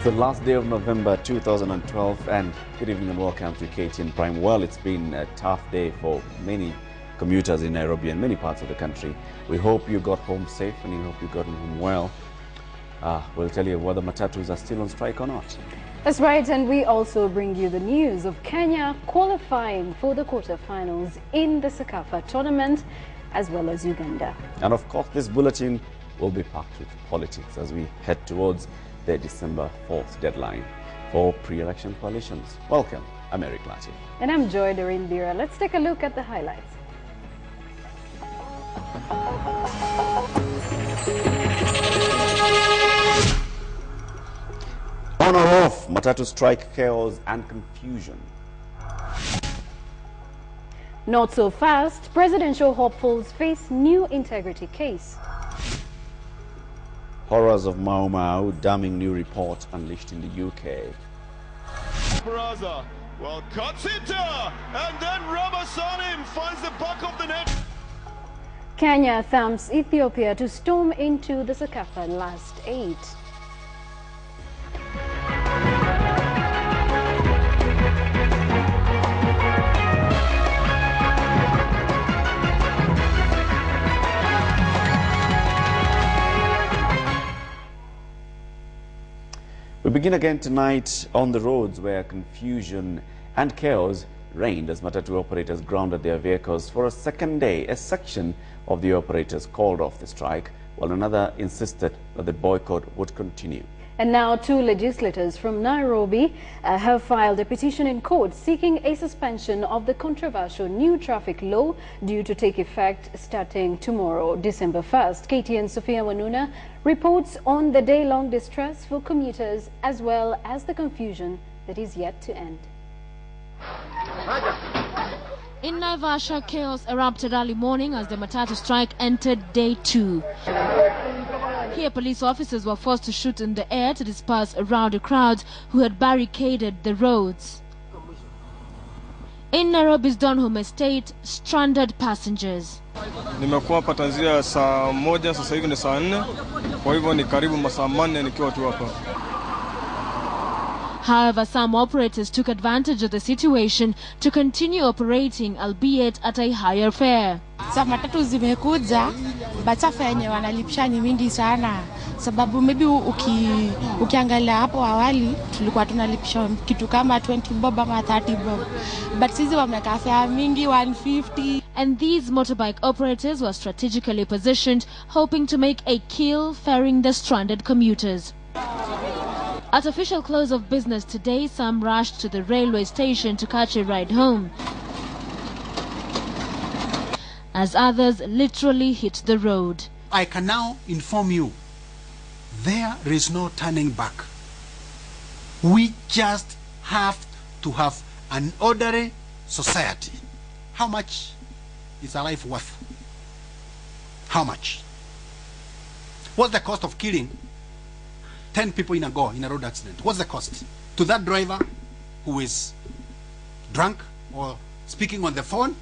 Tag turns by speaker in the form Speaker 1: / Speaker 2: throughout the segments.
Speaker 1: It's the last day of November 2012, and good evening and welcome to KTN Prime. Well, it's been a tough day for many commuters in Nairobi and many parts of the country. We hope you got home safe and we hope you got home well. We'll tell you whether matatus are still on strike or not.
Speaker 2: That's right, and we also bring you the news of Kenya qualifying for the quarterfinals in the Sekafa tournament, as well as Uganda. And of course, this bulletin will be packed with politics as we head towards the December 4th deadline for pre-election coalitions. Welcome, I'm Eric Lati. And I'm Joy Doreen Bira. Let's take a look at the highlights.
Speaker 1: On or off, matatu strike, chaos and confusion.
Speaker 2: Not so fast, presidential hopefuls face new integrity case.
Speaker 1: Horrors of Mau Mau, damning new report unleashed in the UK.
Speaker 3: Baraza, well, cuts it, and then rubbers on him, finds the back of the net.
Speaker 2: Kenya thumps Ethiopia to storm into the Sekafa last 8.
Speaker 1: We begin again tonight on the roads where confusion and chaos reigned as matatu operators grounded their vehicles for a second day. A section of the operators called off the strike, while another insisted that the boycott would continue.
Speaker 2: And now 2 legislators from Nairobi have filed a petition in court seeking a suspension of the controversial new traffic law due to take effect starting tomorrow, December 1st. KTN Sophia Wanuna reports on the day-long distress for commuters as well as the confusion that is yet to end.
Speaker 4: In Naivasha, chaos erupted early morning as the matatu strike entered day 2. Here, police officers were forced to shoot in the air to disperse around a crowd who had barricaded the roads. In Nairobi's Donholm estate, stranded passengers.
Speaker 5: Nimekuwa hapa tanzia saa 1, sasa hivi ni saa 4. Kwa hivyo ni karibu masaa 4 nikiwa tu hapa.
Speaker 4: However, some operators took advantage of the situation to continue operating, albeit at a higher fare.
Speaker 6: Sa matatu zimekuja, bachafa yenye wanalipisha ni mingi sana. Sababu maybe ukiangalia hapo awali tulikuwa tunalipisha kitu kama 20 bob ama 30 bob. But sisi wameka fare mingi 150.
Speaker 4: And these motorbike operators were strategically positioned, hoping to make a kill ferrying the stranded commuters. At official close of business today, some rushed to the railway station to catch a ride home, as others literally hit the road.
Speaker 7: I can now inform you, there is no turning back. We just have to have an orderly society. How much is a life worth? How much? What's the cost of killing 10 people in a road accident? What's the cost to that driver who is drunk or speaking on the phone,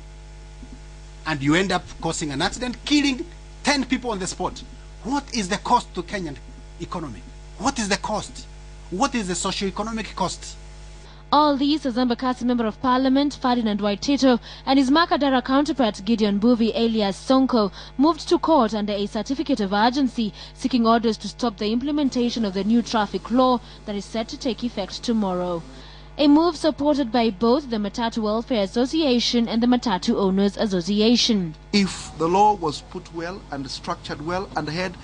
Speaker 7: and you end up causing an accident, killing 10 people on the spot? What is the cost to Kenyan economy? What is the cost? What is the socio-economic cost?
Speaker 4: All these as Embakasi Member of Parliament Ferdinand Waitito and his Makadara counterpart Gideon Buvi alias Sonko moved to court under a certificate of urgency, seeking orders to stop the implementation of the new traffic law that is set to take effect tomorrow. A move supported by both the Matatu Welfare Association and the Matatu Owners Association.
Speaker 8: If the law was put well and structured well and had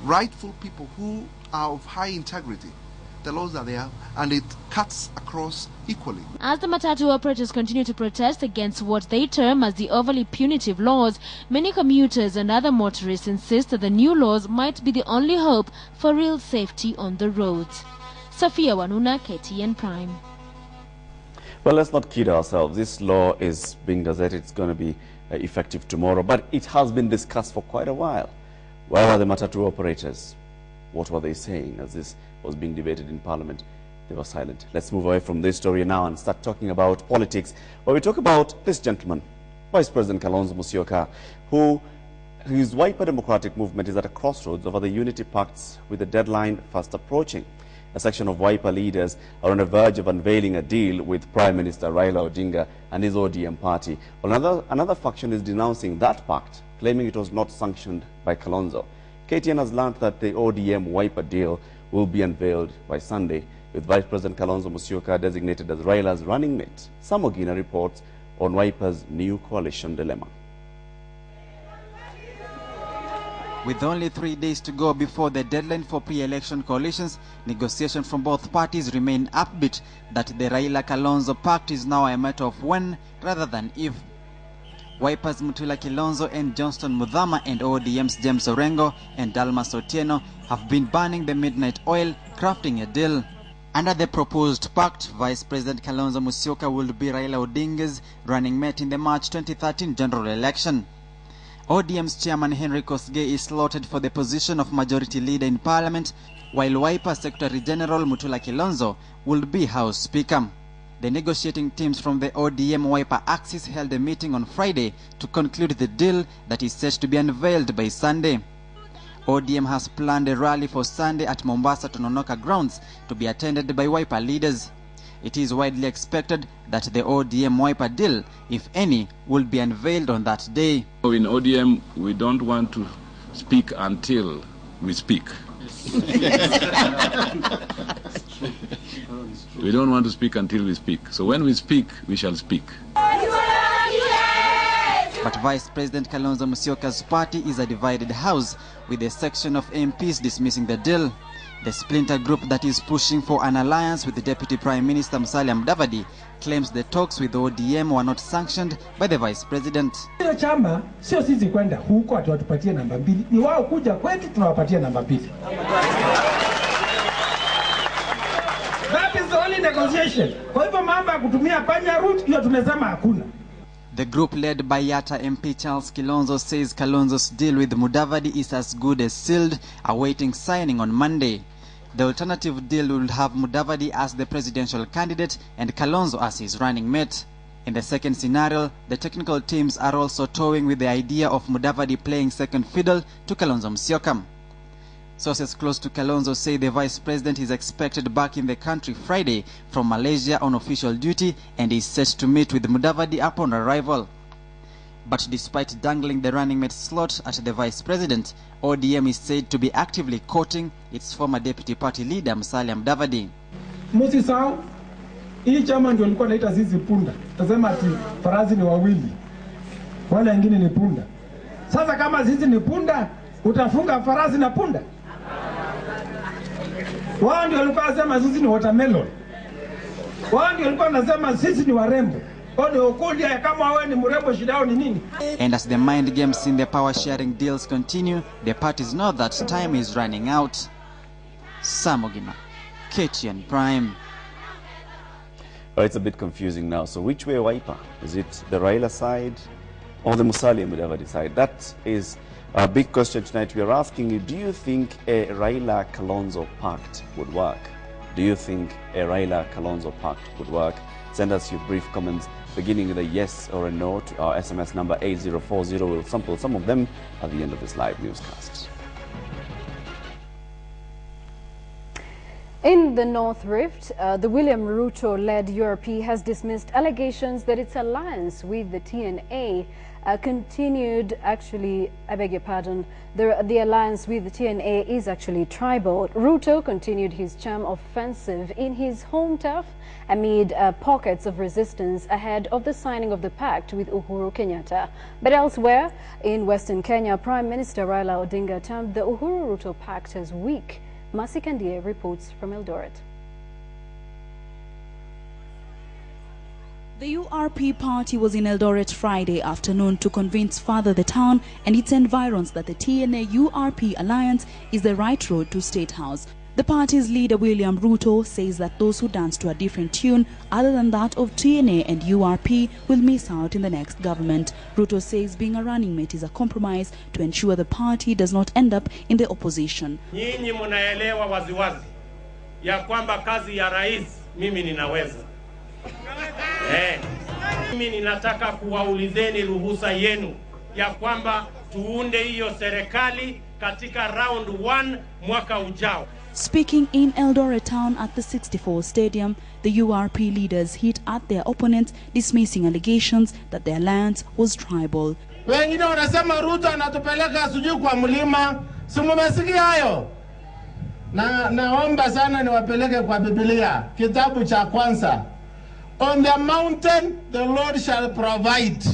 Speaker 8: rightful people who are of high integrity, the laws are there and it cuts across equally.
Speaker 4: As the matatu operators continue to protest against what they term as the overly punitive laws, many commuters and other motorists insist that the new laws might be the only hope for real safety on the roads. Sophia Wanuna, KTN Prime.
Speaker 1: Well, let's not kid ourselves. This law is being gazetted. It's going to be effective tomorrow, but it has been discussed for quite a while. Where were the matatu operators? What were they saying as this was being debated in Parliament? They were silent. Let's move away from this story now and start talking about politics, where we talk about this gentleman, Vice President Kalonzo Musyoka, whose Wiper Democratic movement is at a crossroads over the unity pacts with the deadline fast approaching. a section of Wiper leaders are on the verge of unveiling a deal with Prime Minister Raila Odinga and his ODM party. Well, another faction is denouncing that pact, claiming it was not sanctioned by Kalonzo. KTN has learned that the ODM Wiper deal will be unveiled by Sunday, with Vice President Kalonzo Musyoka designated as Raila's running mate. Samogina reports on Wiper's new coalition dilemma.
Speaker 9: With only 3 days to go before the deadline for pre-election coalitions, negotiations from both parties remain upbeat that the Raila-Kalonzo pact is now a matter of when rather than if. Wiper's Mutula Kilonzo and Johnston Muthama and ODM's James Orengo and Dalmas Otieno have been burning the midnight oil, crafting a deal. Under the proposed pact, Vice President Kalonzo Musyoka will be Raila Odinga's running mate in the March 2013 general election. ODM's chairman Henry Kosgei is slotted for the position of majority leader in parliament, while Wiper Secretary General Mutula Kilonzo will be House Speaker. The negotiating teams from the ODM Wiper axis held a meeting on Friday to conclude the deal that is set to be unveiled by Sunday. ODM has planned a rally for Sunday at Mombasa Tononoka grounds to be attended by Wiper leaders. It is widely expected that the ODM Wiper deal, if any, will be unveiled on that day.
Speaker 10: In ODM, we don't want to speak until we speak. We don't want to speak until we speak. So when we speak, we shall speak.
Speaker 9: But Vice President Kalonzo Musyoka's party is a divided house, with a section of MPs dismissing the deal. The splinter group that is pushing for an alliance with the Deputy Prime Minister Musalia Mudavadi claims the talks with ODM were not sanctioned by the Vice President.
Speaker 11: Chama sio sisi kwenda huko atupatie namba 2, ni wao kuja kwetu tunawapatia namba 2. That is the only negotiation. Kwa hivyo mambo ya kutumia panya route hiyo tumesema hakuna.
Speaker 9: The group led by Yatta MP Charles Kilonzo says Kalonzo's deal with Mudavadi is as good as sealed, awaiting signing on Monday. The alternative deal will have Mudavadi as the presidential candidate and Kalonzo as his running mate. In the second scenario, the technical teams are also toying with the idea of Mudavadi playing second fiddle to Kalonzo Musyoka. Sources close to Kalonzo say the Vice President is expected back in the country Friday from Malaysia on official duty and is set to meet with Mudavadi upon arrival. But despite dangling the running mate slot at the Vice President, ODM is said to be actively courting its former Deputy Party leader Musalia Mudavadi.
Speaker 11: Musisao, hii chama ndio alikuwa anaita sisi punda. Tasema ati farasi ni wawili, wale wengine ni punda. Sasa kama sisi ni punda, utafunga farasi na punda? Wao ndio walikuwa wanasema sisi ni watermelon. Wao ndio walikuwa wanasema sisi ni warembo.
Speaker 9: And as the mind games in the power sharing deals continue, the parties know that time is running out. Samogina, KTN Prime.
Speaker 1: Well, it's a bit confusing now. So which way Wiper? Is it the Raila side or the Musalia Mudavadi side? That is a big question tonight. We are asking you, do you think a Raila-Kalonzo pact would work? Do you think a Raila-Kalonzo pact would work? Send us your brief comments beginning with a yes or a no to our SMS number 8040. We'll sample some of them at the end of this live newscast.
Speaker 2: In the North Rift, the William Ruto-led URP has dismissed allegations that its alliance with the TNA continued, actually, I beg your pardon, the alliance with the TNA is actually tribal. Ruto continued his charm offensive in his home turf amid pockets of resistance ahead of the signing of the pact with Uhuru Kenyatta. But elsewhere, in Western Kenya, Prime Minister Raila Odinga termed the Uhuru-Ruto pact as weak. Masi Kandie reports from Eldoret.
Speaker 12: The URP party was in Eldoret Friday afternoon to convince further the town and its environs that the TNA-URP alliance is the right road to State House. The party's leader William Ruto says that those who dance to a different tune other than that of TNA and URP will miss out in the next government. Ruto says being a running mate is a compromise to ensure the party does not end up in the opposition.
Speaker 13: Nyinyi mnaelewa waziwazi ya kwamba kazi ya rais mimi ninaweza. Mimi ninataka kuwaulizeni ruhusa yenu ya kwamba tuunde hiyo serikali katika round 1 mwaka ujao.
Speaker 12: Speaking in Eldoret town at the 64 stadium, the URP leaders hit at their opponents, dismissing allegations that the alliance was tribal.
Speaker 11: Wengine wanasema Ruto anatupeleka sijui kwa mlima, si mmesikia hayo? Naomba sana niwapeleke kwa Biblia, kitabu cha kwanza. On the mountain the Lord shall provide.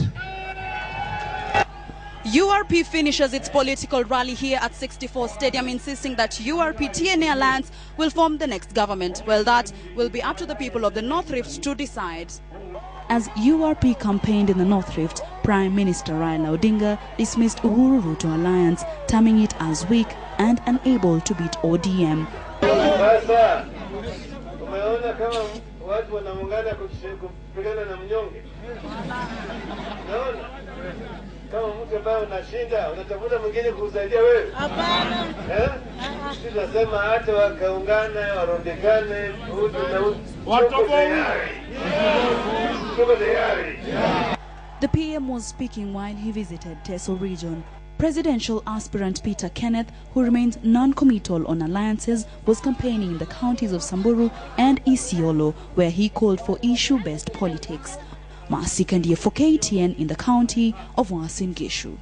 Speaker 14: URP finishes its political rally here at 64 Stadium, insisting that URP-TNA alliance will form the next government. Well, that will be up to the people of the North Rift to decide.
Speaker 12: As URP campaigned in the North Rift, Prime Minister Raila Odinga dismissed Uhuru Ruto alliance, terming it as weak and unable to beat ODM. The PM was speaking while he visited Teso region. Presidential aspirant Peter Kenneth, who remains non-committal on alliances, was campaigning in the counties of Samburu and Isiolo, where he called for issue-based politics. Masikandia for KTN in the county of Uasin Gishu.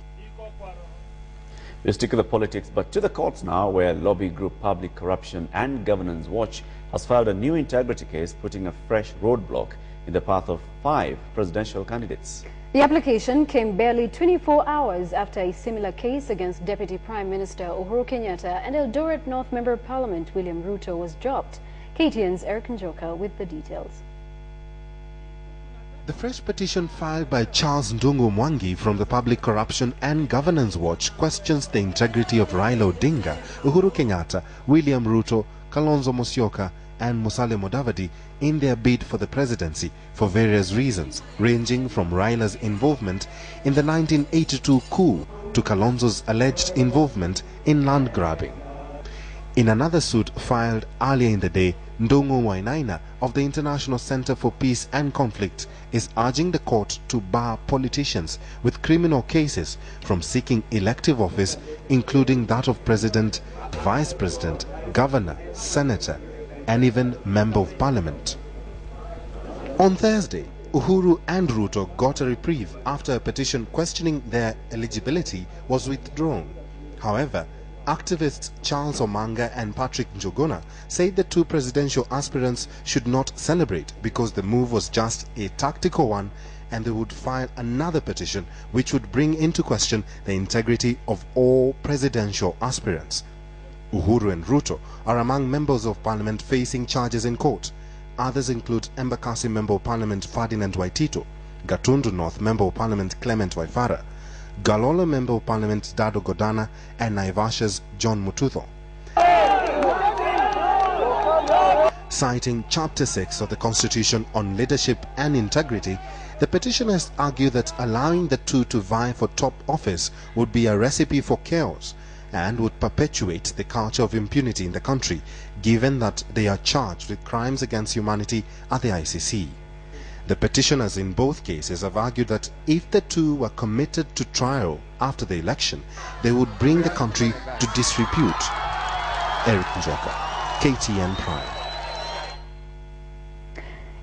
Speaker 1: We'll stick to the politics, but to the courts now, where lobby group Public Corruption and Governance Watch has filed a new integrity case, putting a fresh roadblock in the path of 5 presidential candidates.
Speaker 2: The application came barely 24 hours after a similar case against Deputy Prime Minister Uhuru Kenyatta and Eldoret North Member of Parliament William Ruto was dropped. KTN's Eric Njoka with the details.
Speaker 15: The fresh petition filed by Charles Ndungu Mwangi from the Public Corruption and Governance Watch questions the integrity of Raila Odinga, Uhuru Kenyatta, William Ruto, Kalonzo Musyoka and Musalia Mudavadi in their bid for the presidency for various reasons, ranging from Raila's involvement in the 1982 coup to Kalonzo's alleged involvement in land grabbing. In another suit filed earlier in the day, Ndungu Wainaina of the International Center for Peace and Conflict is urging the court to bar politicians with criminal cases from seeking elective office, including that of president, vice president, governor, senator, and even member of parliament. On Thursday, Uhuru and Ruto got a reprieve after a petition questioning their eligibility was withdrawn. However, activists Charles Omanga and Patrick Njuguna said the 2 presidential aspirants should not celebrate because the move was just a tactical one, and they would file another petition which would bring into question the integrity of all presidential aspirants. Uhuru and Ruto are among members of parliament facing charges in court. Others include Embakasi Member of Parliament Ferdinand Waitito, Gatundu North Member of Parliament Clement Waifara, Galola Member of Parliament Dado Godana, and Naivasha's John Mututho. Citing Chapter 6 of the Constitution on Leadership and Integrity, the petitioners argue that allowing the 2 to vie for top office would be a recipe for chaos and would perpetuate the culture of impunity in the country, given that they are charged with crimes against humanity at the ICC. The petitioners in both cases have argued that if the 2 were committed to trial after the election, they would bring the country to disrepute. Eric Njoka, KTN Prime.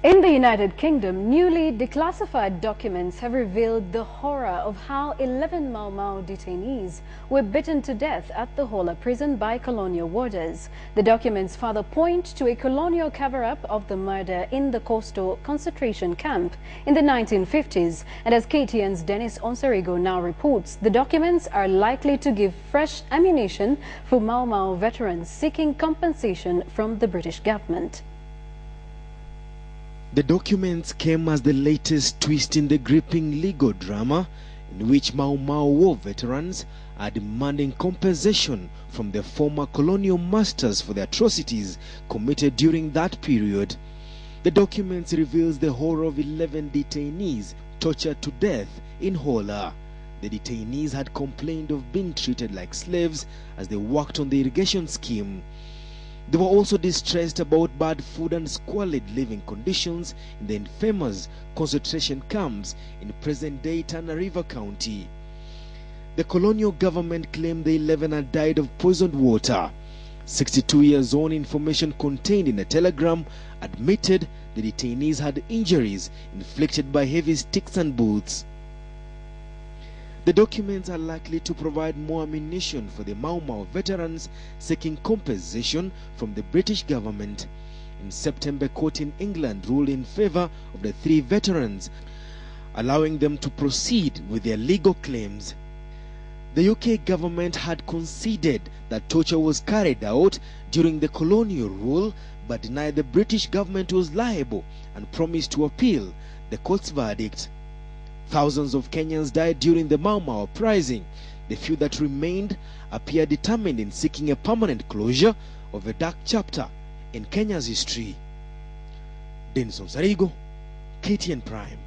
Speaker 2: In the United Kingdom, newly declassified documents have revealed the horror of how 11 Mau Mau detainees were beaten to death at the Hola prison by colonial warders. The documents further point to a colonial cover-up of the murder in the Coastal concentration camp in the 1950s. And as KTN's Dennis Onsarigo now reports, the documents are likely to give fresh ammunition for Mau Mau veterans seeking compensation from the British government.
Speaker 16: The documents came as the latest twist in the gripping legal drama in which Mau Mau war veterans are demanding compensation from their former colonial masters for the atrocities committed during that period. The documents reveals the horror of 11 detainees tortured to death in Hola. The detainees had complained of being treated like slaves as they worked on the irrigation scheme. They were also distressed about bad food and squalid living conditions in the infamous concentration camps in present-day Tana River County. The colonial government claimed the 11 had died of poisoned water. 62 years on, information contained in a telegram admitted the detainees had injuries inflicted by heavy sticks and boots. The documents are likely to provide more ammunition for the Mau Mau veterans seeking compensation from the British government. In September, a court in England ruled in favor of the 3 veterans, allowing them to proceed with their legal claims. The UK government had conceded that torture was carried out during the colonial rule, but denied the British government was liable and promised to appeal the court's verdict. Thousands of Kenyans died during the Mau Mau uprising. The few that remained appear determined in seeking a permanent closure of a dark chapter in Kenya's history. Denson Sarigo, KTN Prime.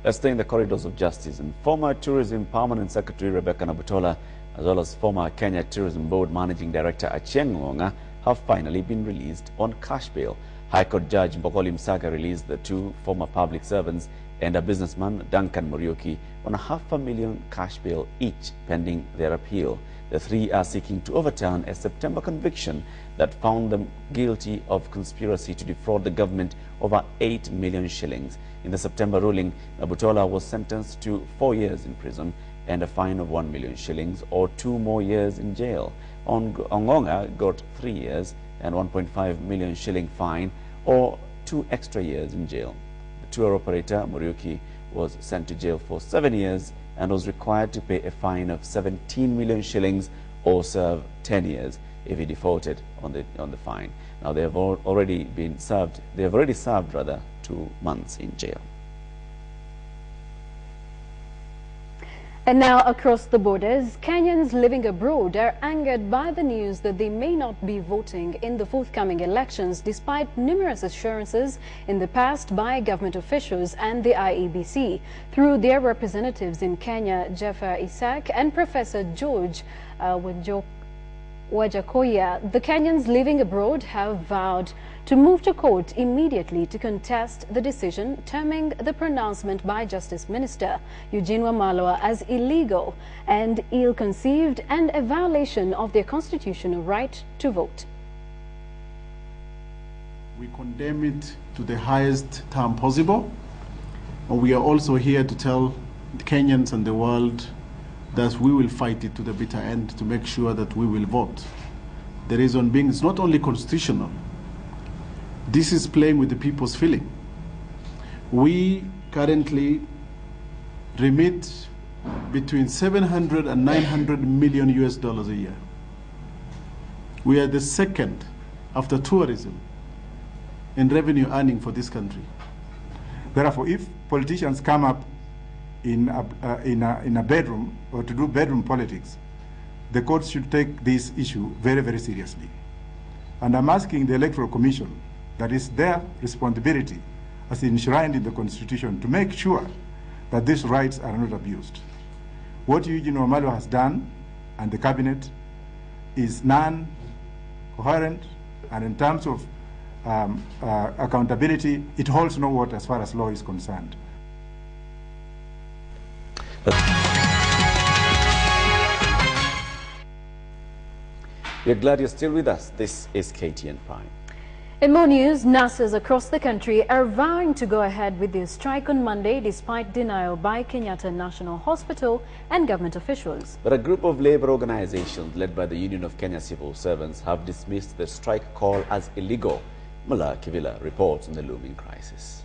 Speaker 1: Let's stay in the corridors of justice. And former Tourism Permanent Secretary Rebecca Nabutola, as well as former Kenya Tourism Board Managing Director Achieng' Ngonga, have finally been released on cash bail. High Court Judge Mbokoli Msaka released the 2 former public servants and a businessman, Duncan Muriuki, on a $500,000 cash bail each, pending their appeal. The 3 are seeking to overturn a September conviction that found them guilty of conspiracy to defraud the government over 8 million shillings. In the September ruling, Nabutola was sentenced to 4 years in prison and a fine of 1 million shillings or 2 more years in jail. Ngonga got 3 years and 1.5 million shilling fine or 2 extra years in jail. The tour operator, Muriuki, was sent to jail for 7 years and was required to pay a fine of 17 million shillings or serve 10 years if he defaulted on the fine. Now they have already served 2 months in jail.
Speaker 2: And now across the borders, Kenyans living abroad are angered by the news that they may not be voting in the forthcoming elections despite numerous assurances in the past by government officials and the IEBC. Through their representatives in Kenya, Jaffer Isaac and Professor George Wajakoya, the Kenyans living abroad have vowed to move to court immediately to contest the decision, terming the pronouncement by Justice Minister Eugene Wamalwa as illegal and ill-conceived and a violation of their constitutional right to vote.
Speaker 17: We condemn it to the highest term possible. And we are also here to tell the Kenyans and the world that we will fight it to the bitter end to make sure that we will vote. The reason being, it's not only constitutional. This is playing with the people's feeling. We currently remit between 700 and 900 million US dollars a year. We are the second after tourism in revenue earning for this country.
Speaker 18: Therefore, if politicians come up in a bedroom or to do bedroom politics, the courts should take this issue very, very seriously. And I'm asking the Electoral Commission, that is their responsibility as enshrined in the Constitution, to make sure that these rights are not abused. What Eugene Wamalwa has done and the cabinet is non-coherent, and in terms of accountability, it holds no water as far as law is concerned.
Speaker 1: We're glad you're still with us. This is KTN Prime.
Speaker 2: In more news, nurses across the country are vowing to go ahead with their strike on Monday despite denial by Kenyatta National Hospital and government officials.
Speaker 1: But a group of labor organizations led by the Union of Kenya Civil Servants have dismissed the strike call as illegal. Mula Kivila reports on the looming crisis.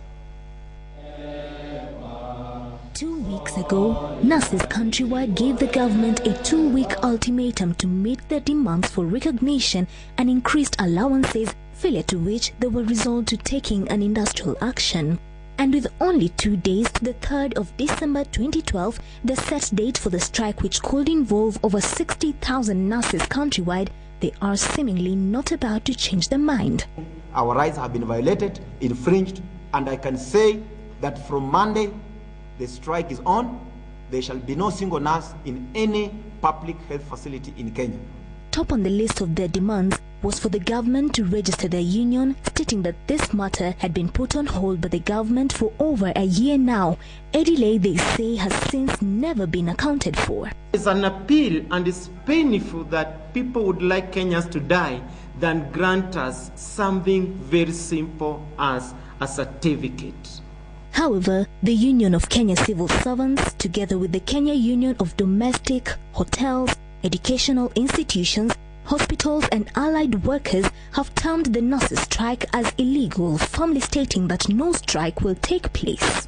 Speaker 19: 2 weeks ago, nurses countrywide gave the government a 2-week ultimatum to meet their demands for recognition and increased allowances, failure to which they were resolved to taking an industrial action. And with only 2 days to the 3rd of December 2012, the set date for the strike, which could involve over 60,000 nurses countrywide, they are seemingly not about to change their mind.
Speaker 20: Our rights have been violated, infringed, and I can say that from Monday, the strike is on. There shall be no single nurse in any public health facility in Kenya.
Speaker 19: Top on the list of their demands was for the government to register their union, stating that this matter had been put on hold by the government for over a year now, a delay they say has since never been accounted for.
Speaker 21: It's an appeal, and it's painful that people would like Kenyans to die than grant us something very simple as a certificate.
Speaker 19: However, the Union of Kenya Civil Servants, together with the Kenya Union of Domestic, Hotels, Educational Institutions, Hospitals and allied workers have termed the nurses' strike as illegal, firmly stating that no strike will take place.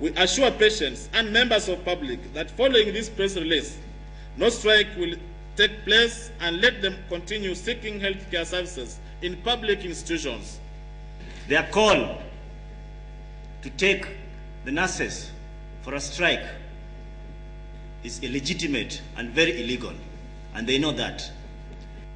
Speaker 22: We assure patients and members of public that following this press release, no strike will take place, and let them continue seeking healthcare services in public institutions.
Speaker 23: Their call to take the nurses for a strike is illegitimate and very illegal, and they know that.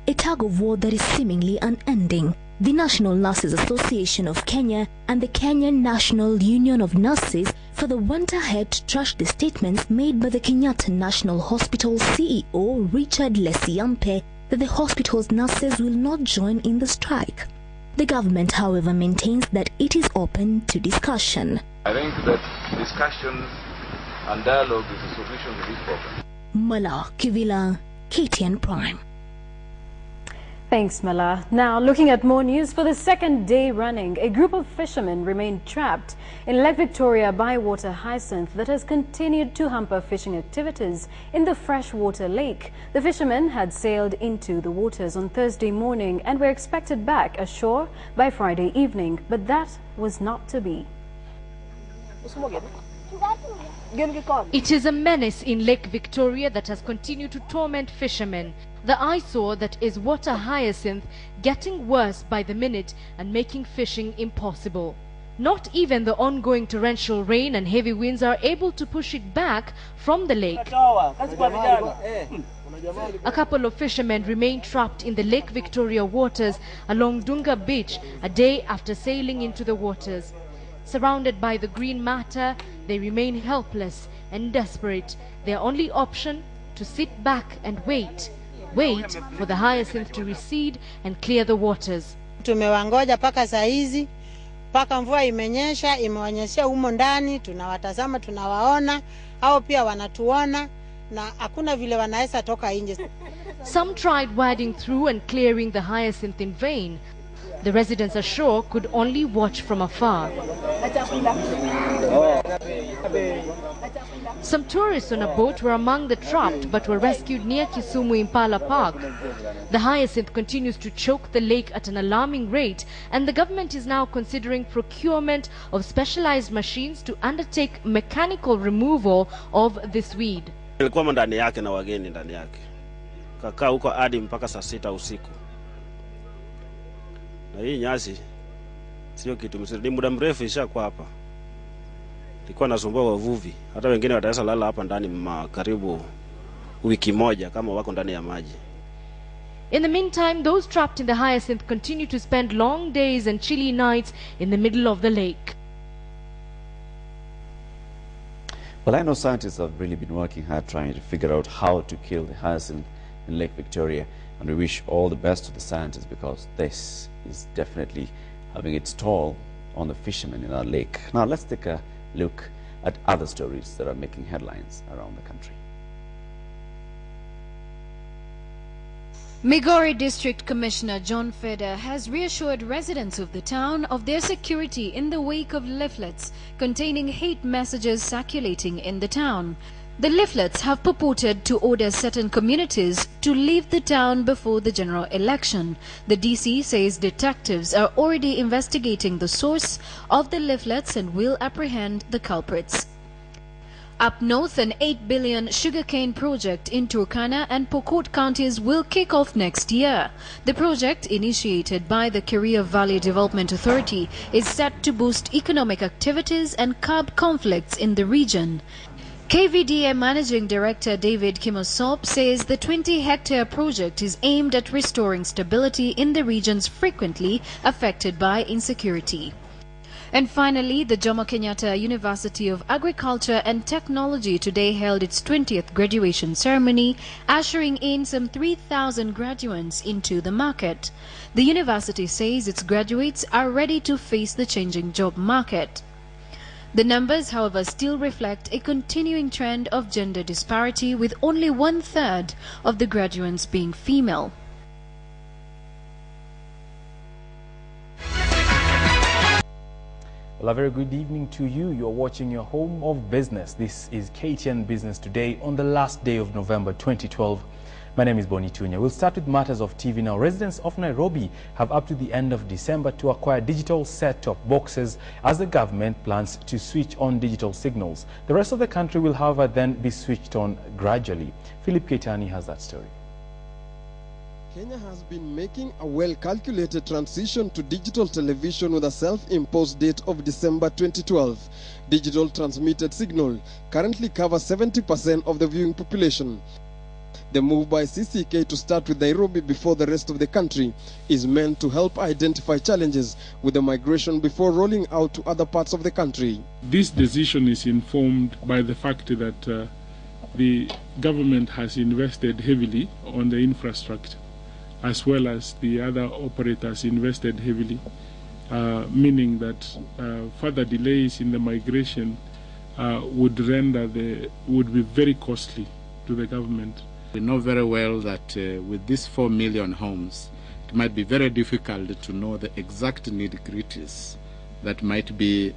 Speaker 19: A tug of war that is seemingly unending. The National Nurses Association of Kenya and the Kenyan National Union of Nurses further went ahead to trash the statements made by the Kenyatta National Hospital CEO Richard Lesiampe that the hospital's nurses will not join in the strike. The government, however, maintains that it is open to discussion.
Speaker 10: I think that discussion and dialogue is a solution to this problem.
Speaker 19: Mala Kivila, KTN Prime.
Speaker 2: Thanks, Mala. Now, looking at more news, for the second day running, a group of fishermen remained trapped in Lake Victoria bywater hyacinth that has continued to hamper fishing activities in the freshwater lake. The fishermen had sailed into the waters on Thursday morning and were expected back ashore by Friday evening, but that was not to be.
Speaker 24: It is a menace in Lake Victoria that has continued to torment fishermen. The eyesore that is water hyacinth getting worse by the minute and making fishing impossible. Not even the ongoing torrential rain and heavy winds are able to push it back from the lake. A couple of fishermen remain trapped in the Lake Victoria waters along Dunga Beach a day after sailing into the waters. Surrounded by the green matter, they remain helpless and desperate. Their only option to sit back and wait for the hyacinth to recede and clear the waters.
Speaker 25: Tumewangoja paka saa hizi, paka mvua imenyesha, imewanyeshia humo ndani, tunawatazama, tunawaona, hao pia wanatuona na hakuna vile wanaweza toka nje.
Speaker 24: Some tried wading through and clearing the hyacinth in vain. The residents ashore could only watch from afar. Some tourists on a boat were among the trapped but were rescued near Kisumu Impala Park. The hyacinth continues to choke the lake at an alarming rate, and the government is now considering procurement of specialized machines to undertake mechanical removal of this weed.
Speaker 26: Nilikuwa ndani yake na wageni ndani yake. Kakaa huko hadi mpaka saa 6 usiku. Na hii nyasi sio kitu mzuri, ni muda mrefu ishakuwa hapa. Ilikuwa nasumbua wavuvi, hata wengine wataweza lala hapa ndani karibu wiki moja kama wako ndani ya maji.
Speaker 24: In the meantime, those trapped in the hyacinth continue to spend long days and chilly nights in the middle of the lake.
Speaker 1: Well, I know scientists have really been working hard trying to figure out how to kill the hyacinth in Lake Victoria, and we wish all the best to the scientists because this is definitely having its toll on the fishermen in our lake. Now let's take a look at other stories that are making headlines around the country.
Speaker 27: Migori District Commissioner John Feder has reassured residents of the town of their security in the wake of leaflets containing hate messages circulating in the town. The leaflets have purported to order certain communities to leave the town before the general election. The DC says detectives are already investigating the source of the leaflets and will apprehend the culprits. Up north, an 8 billion sugarcane project in Turkana and Pokot counties will kick off next year. The project, initiated by the Keria Valley Development Authority, is set to boost economic activities and curb conflicts in the region. KVDA Managing Director David Kimosop says the 20-hectare project is aimed at restoring stability in the regions frequently affected by insecurity. And finally, the Jomo Kenyatta University of Agriculture and Technology today held its 20th graduation ceremony, ushering in some 3,000 graduates into the market. The university says its graduates are ready to face the changing job market. The numbers, however, still reflect a continuing trend of gender disparity, with only 1/3 of the graduates being female.
Speaker 3: Well, a very good evening to you. You're watching your home of business. This is KTN Business Today on the last day of November 2012. My name is Boni Tunya. We'll start with matters of TV now. Residents of Nairobi have up to the end of December to acquire digital set-top boxes as the government plans to switch on digital signals. The rest of the country will, however, then be switched on gradually. Philip Keitani has that story.
Speaker 4: Kenya has been making a well-calculated transition to digital television with a self-imposed date of December 2012. Digital transmitted signal currently covers 70% of the viewing population. The move by CCK to start with Nairobi before the rest of the country is meant to help identify challenges with the migration before rolling out to other parts of the country.
Speaker 5: This decision is informed by the fact that the government has invested heavily on the infrastructure, as well as the other operators invested heavily, meaning that further delays in the migration would be very costly to the government.
Speaker 6: We know very well that with these 4 million homes, it might be very difficult to know the exact nitty-gritties that might be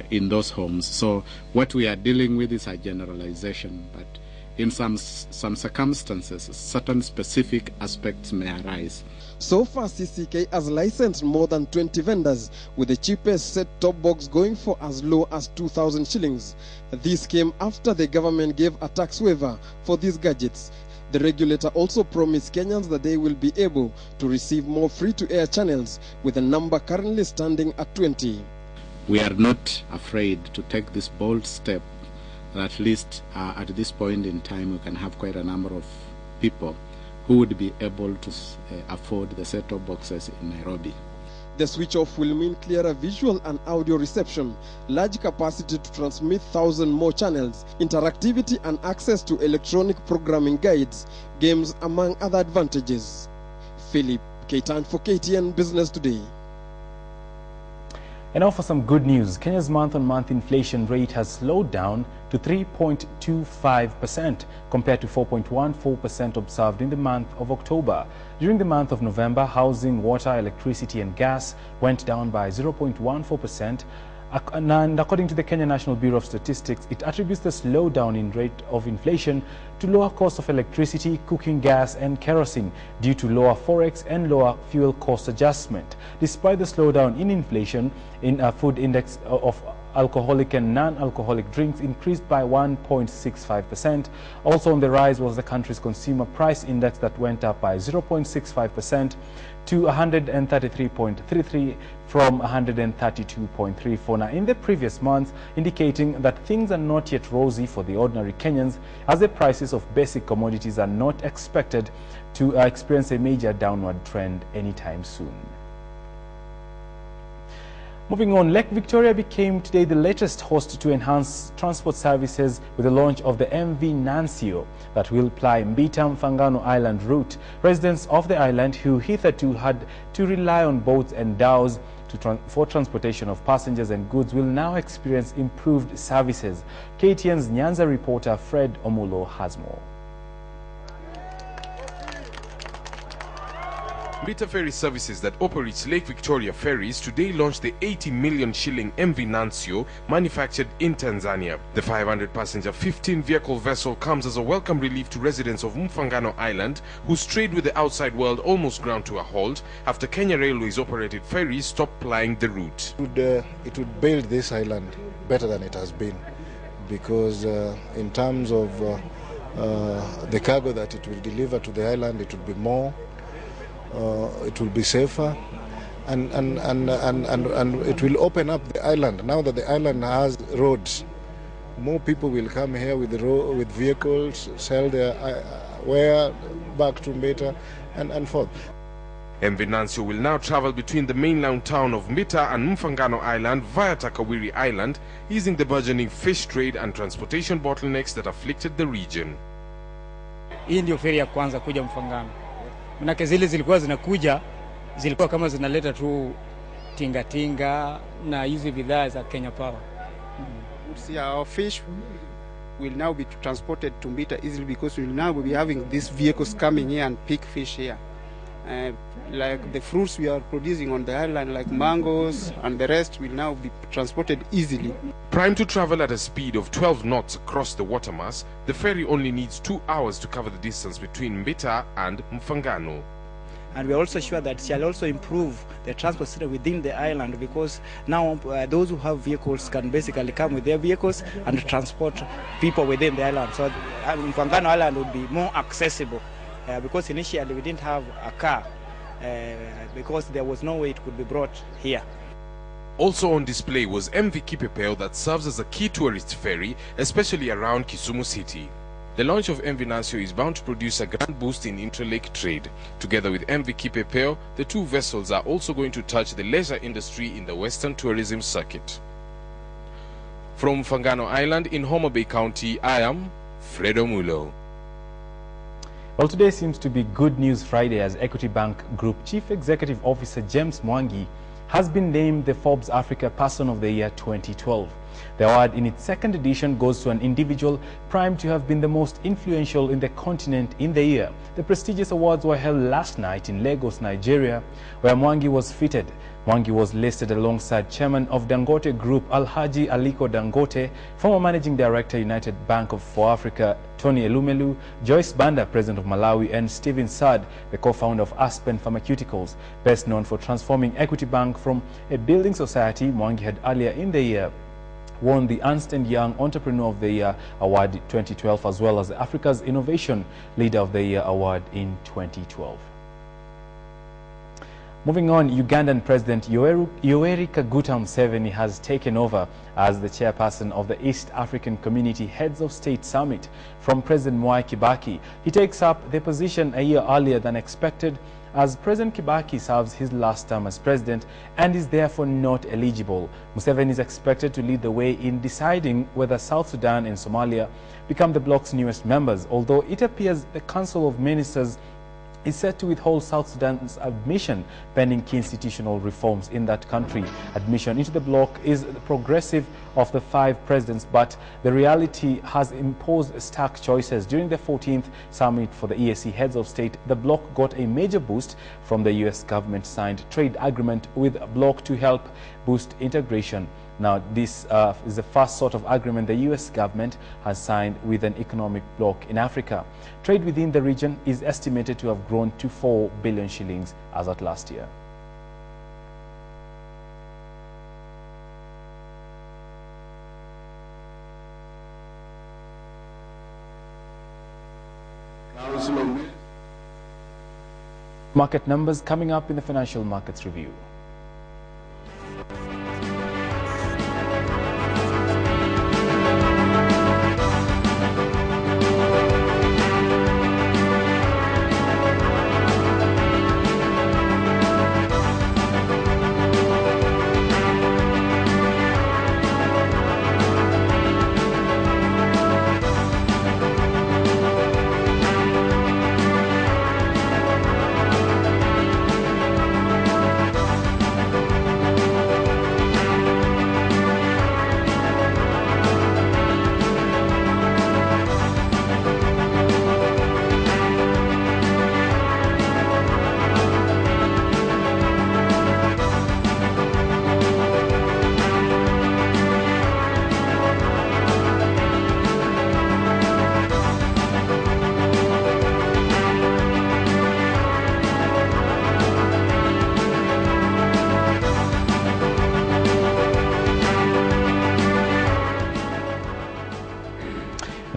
Speaker 6: in those homes. So what we are dealing with is a generalization, but in some circumstances, certain specific aspects may arise.
Speaker 4: So far, CCK has licensed more than 20 vendors, with the cheapest set-top box going for as low as 2,000 shillings. This came after the government gave a tax waiver for these gadgets. The regulator also promised Kenyans that they will be able to receive more free-to-air channels, with the number currently standing at 20.
Speaker 6: We are not afraid to take this bold step. At least at this point in time, we can have quite a number of people who would be able to afford the set-top boxes in Nairobi.
Speaker 4: The switch-off will mean clearer visual and audio reception, large capacity to transmit 1,000 more channels, interactivity and access to electronic programming guides, games, among other advantages. Philip Keitani for KTN Business Today.
Speaker 3: And now for some good news. Kenya's month-on-month inflation rate has slowed down to 3.25% compared to 4.14% observed in the month of October. During the month of November, housing, water, electricity and gas went down by 0.14%. And according to the Kenya National Bureau of Statistics, it attributes the slowdown in rate of inflation to lower cost of electricity, cooking gas and kerosene due to lower forex and lower fuel cost adjustment. Despite the slowdown in inflation, in a food index of alcoholic and non-alcoholic drinks increased by 1.65%. Also on the rise was the country's consumer price index that went up by 0.65% to 133.33 from 132.34 now in the previous month, indicating that things are not yet rosy for the ordinary Kenyans, as the prices of basic commodities are not expected to experience a major downward trend anytime soon. Moving on, Lake Victoria became today the latest host to enhance transport services with the launch of the MV Nancio that will ply Mbita-Mfangano Island route. Residents of the island who hitherto had to rely on boats and dhows for transportation of passengers and goods will now experience improved services. KTN's Nyanza reporter Fred Omulo has more.
Speaker 7: Mbita Ferry Services that operates Lake Victoria ferries today launched the 80 million shilling MV Nancio manufactured in Tanzania. The 500-passenger 15-vehicle vessel comes as a welcome relief to residents of Mfangano Island whose trade with the outside world almost ground to a halt after Kenya Railways operated ferries stopped plying the route.
Speaker 8: It would build this island better than it has been, because in terms of the cargo that it will deliver to the island, it will be more. It will be safer, and it will open up the island. Now that the island has roads, more people will come here with vehicles, sell their ware back to Mbita and forth.
Speaker 7: MV Nancio will now travel between the mainland town of Mbita and Mfangano Island via Takawiri Island, easing the burgeoning fish trade and transportation bottlenecks that afflicted the region.
Speaker 9: Hii ndio feri ya kwanza kuja Mfangano. Manake zile zilikuwa zinakuja, zilikuwa kama zinaleta tu tinga na hizi bidhaa za Kenya Power.
Speaker 11: See, our fish will now be transported to Mbita easily because we will now be having these vehicles coming here and pick fish here. Like the fruits we are producing on the island, like mangoes and the rest, will now be transported easily.
Speaker 7: Primed to travel at a speed of 12 knots across the water mass, the ferry only needs 2 hours to cover the distance between Mbita and Mfangano.
Speaker 12: And we are also sure that it shall also improve the transport system within the island, because now those who have vehicles can basically come with their vehicles and transport people within the island. So Mfangano Island would be more accessible because initially we didn't have a car because there was no way it could be brought here.
Speaker 7: Also on display was MV Kipepeo that serves as a key tourist ferry, especially around Kisumu City. The launch of MV Nancio is bound to produce a grand boost in intralake trade. Together with MV Kipepeo, the two vessels are also going to touch the leisure industry in the Western tourism circuit. From Mfangano Island in Homa Bay County, I am Fredo Mulo.
Speaker 3: Well, today seems to be Good News Friday as Equity Bank Group Chief Executive Officer James Mwangi has been named the Forbes Africa Person of the Year 2012. The award in its second edition goes to an individual primed to have been the most influential in the continent in the year. The prestigious awards were held last night in Lagos, Nigeria, where Mwangi was feted. Mwangi was listed alongside Chairman of Dangote Group Alhaji Aliko Dangote, former Managing Director United Bank for Africa Tony Elumelu, Joyce Banda, President of Malawi, and Stephen Saad, the co-founder of Aspen Pharmaceuticals. Best known for transforming Equity Bank from a building society, Mwangi had earlier in the year won the Ernst & Young Entrepreneur of the Year Award 2012, as well as Africa's Innovation Leader of the Year Award in 2012. Moving on, Ugandan President Yoweri Museveni has taken over as the chairperson of the East African Community Heads of State Summit from President Mwai Kibaki. He takes up the position a year earlier than expected, as President Kibaki serves his last term as president and is therefore not eligible. Museveni is expected to lead the way in deciding whether South Sudan and Somalia become the bloc's newest members, although it appears the Council of Ministers is set to withhold South Sudan's admission pending key institutional reforms in that country. Admission into the bloc is the progressive of the 5 presidents, but the reality has imposed stark choices. During the 14th summit for the EAC heads of state, the bloc got a major boost from the US government-signed trade agreement with the bloc to help boost integration. Now, this is the first sort of agreement the US government has signed with an economic bloc in Africa. Trade within the region is estimated to have grown to 4 billion shillings as at last year. Market numbers coming up in the Financial Markets Review.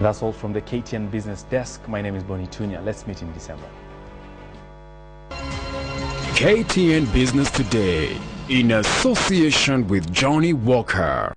Speaker 3: That's all from the KTN Business Desk. My name is Boni Tunya. Let's meet in December.
Speaker 13: KTN Business Today, in association with Johnny Walker.